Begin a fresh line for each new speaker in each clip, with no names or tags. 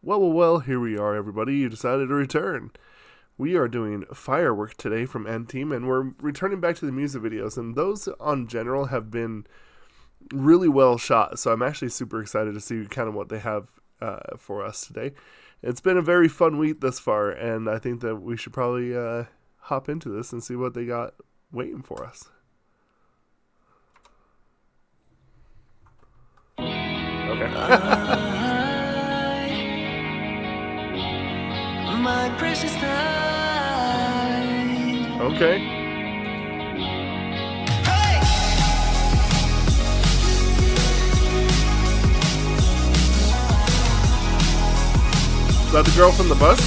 Well, here we are, everybody. You decided to return. We are doing Firework today from N Team, and we're returning back to the music videos, and those on general have been really well shot, so I'm actually super excited to see kind of what they have for us today. It's been a very fun week thus far, and I think that we should probably hop into this and see what they got waiting for us. Okay.
My precious time.
Okay.
Hey!
Is that the girl from the bus?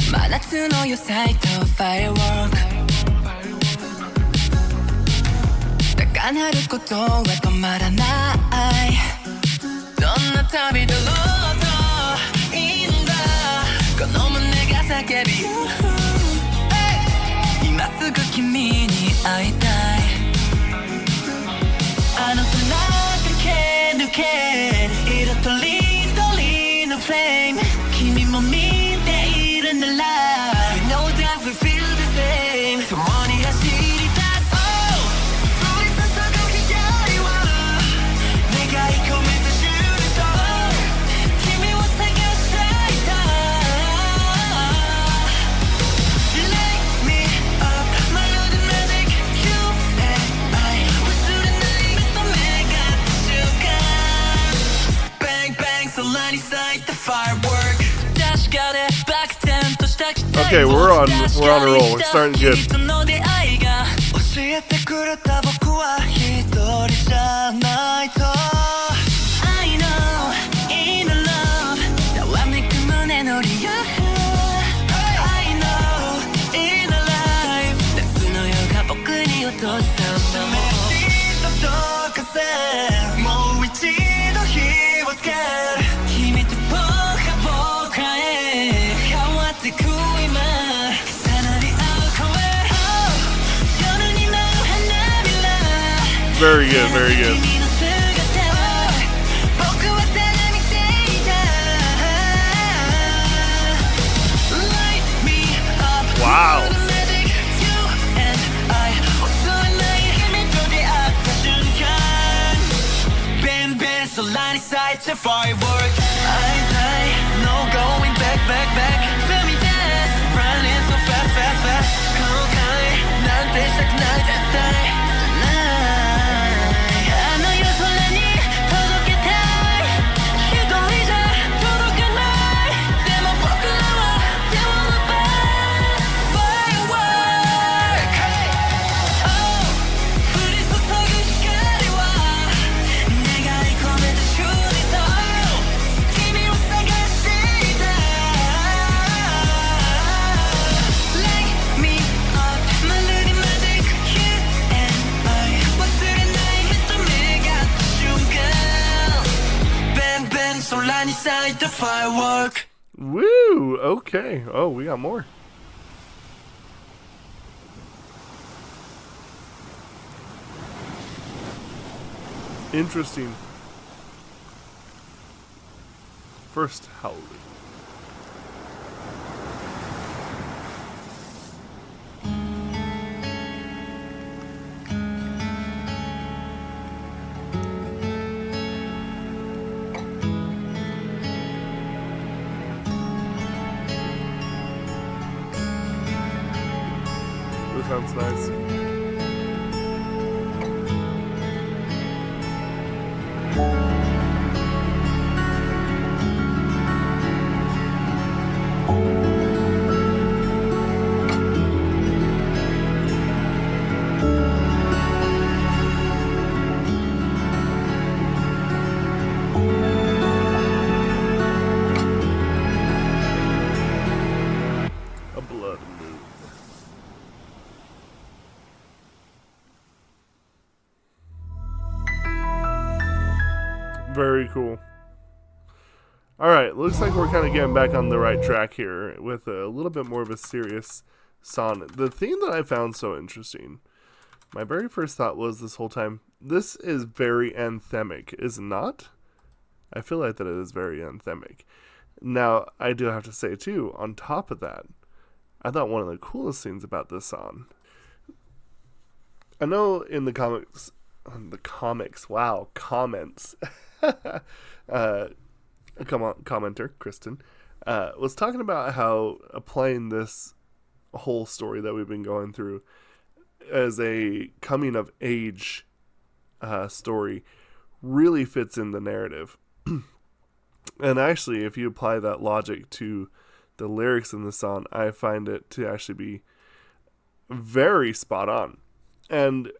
真夏の夜サイト Firework 高鳴ることは止まらないどんな旅だろうといいんだこの胸が叫び今すぐ君に会いたいあの空駆け抜け色とりどりのフレーム君も見ているなら You know that we feel the same 共に走り出そう降り注ぐ光は願い込めたシュート君を探したいた Light me up my little magic You and I 忘れない目と目が合った瞬間 Bang bang 空に咲いた Firework
Okay, we're on a roll. We're starting good.
教えてくれた僕は一人じゃないと I know in love ざわめく胸の理由 I know in alive 夏の夜が僕に落としたのも届かせもう一度火をつける君と僕が僕へ変わってく今さらに会う声 夜に舞う花びら
Very good, very good.
君の姿を僕はただ見ていた Light me up
Wow.
Little magic You and I 恐れない君と出会った瞬間 Bang bang 空に咲いた Firework I die No going back back back Let me dance Running so fast fast fast 後悔なんてしたくない絶対 Tonight あの夜空に届けたい一人じゃ届かないでも僕らは手を伸ばす Firework Oh 降り注ぐ光は願い込めたシュート君を探していた Light me up my little magic You and I 忘れない目と目が合った瞬間 Bang bang 空に咲いた Firework
Woo! Okay. Oh, we got more. Interesting. First howling. This sounds nice. A blood moon. Very cool. Alright, looks like we're kind of getting back on the right track here with a little bit more of a serious song. The theme that I found so interesting, my very first thought was this whole time, this is very anthemic, is it not? I feel like that it is very anthemic. Now, I do have to say, too, on top of that, I thought one of the coolest things about this song, I know in the comments, commenter, Kristen, was talking about how applying this whole story that we've been going through as a coming of age story really fits in the narrative. And actually, if you apply that logic to the lyrics in the song, I find it to actually be very spot on. And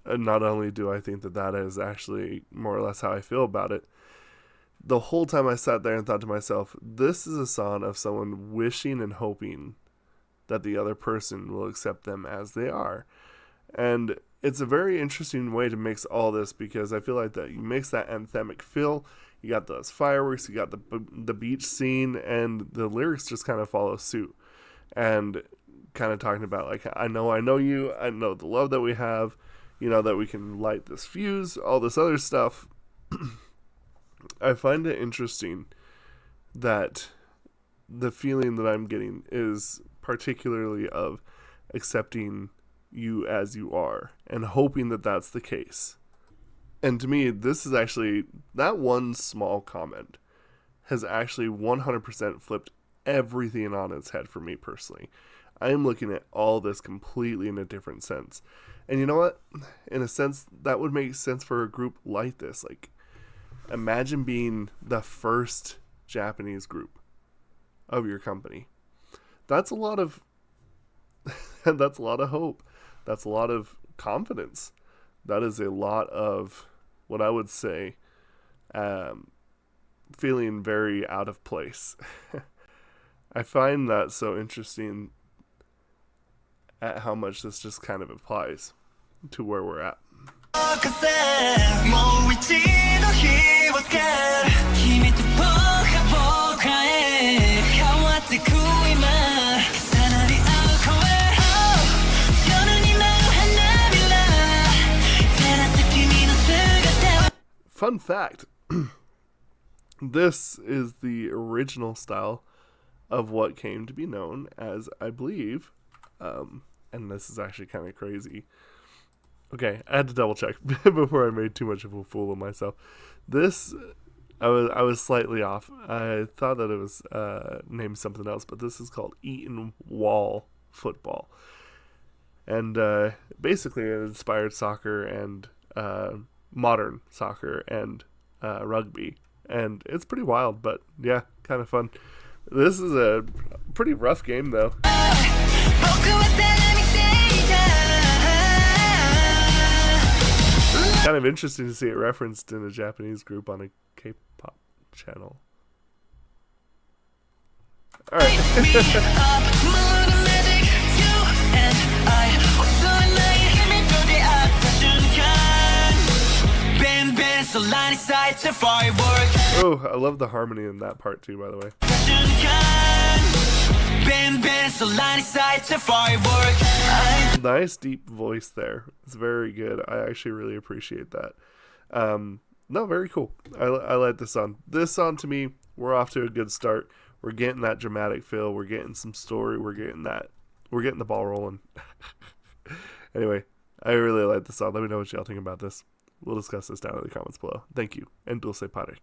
not only do I think that that is actually more or less how I feel about it, the whole time I sat there and thought to myself, this is a song of someone wishing and hoping that the other person will accept them as they are. And it's a very interesting way to mix all this, because I feel like that you mix that anthemic feel, you got those fireworks, you got the beach scene, and the lyrics just kind of follow suit. And kind of talking about, like, I know you, I know the love that we have, you know, that we can light this fuse, all this other stuff. I find it interesting that the feeling that I'm getting is particularly of accepting you as you are and hoping that that's the case. And to me, this is actually, that one small comment has actually 100% flipped everything on its head for me personally. I am looking at all this completely in a different sense. And you know what? In a sense, that would make sense for a group like this. Like, imagine being the first Japanese group of your company. That's a lot of that's a lot of hope. That's a lot of confidence. That is a lot of what I would say feeling very out of place. I find that so interesting at how much this just kind of applies to where we're at. Fun fact, this is the original style of what came to be known as, I believe, and this is actually kind of crazy. Okay, I had to double check before I made too much of a fool of myself. This, I was slightly off. I thought that it was named something else, but this is called Eaton Wall football. And basically it inspired soccer and modern soccer and rugby. And it's pretty wild, but yeah, kind of fun. This is a pretty rough game, though. Kind of interesting to see it referenced in a Japanese group on a K-pop channel. Alright. Oh, I love the harmony in that part too, by the way. Nice deep voice there. It's very good. I actually really appreciate that. No, very cool. I like this song. This song, to me, we're off to a good start. We're getting that dramatic feel. We're getting some story. We're getting the ball rolling. Anyway, I really like this song. Let me know what y'all think about this. We'll discuss this down in the comments below. Thank you, and dulce para.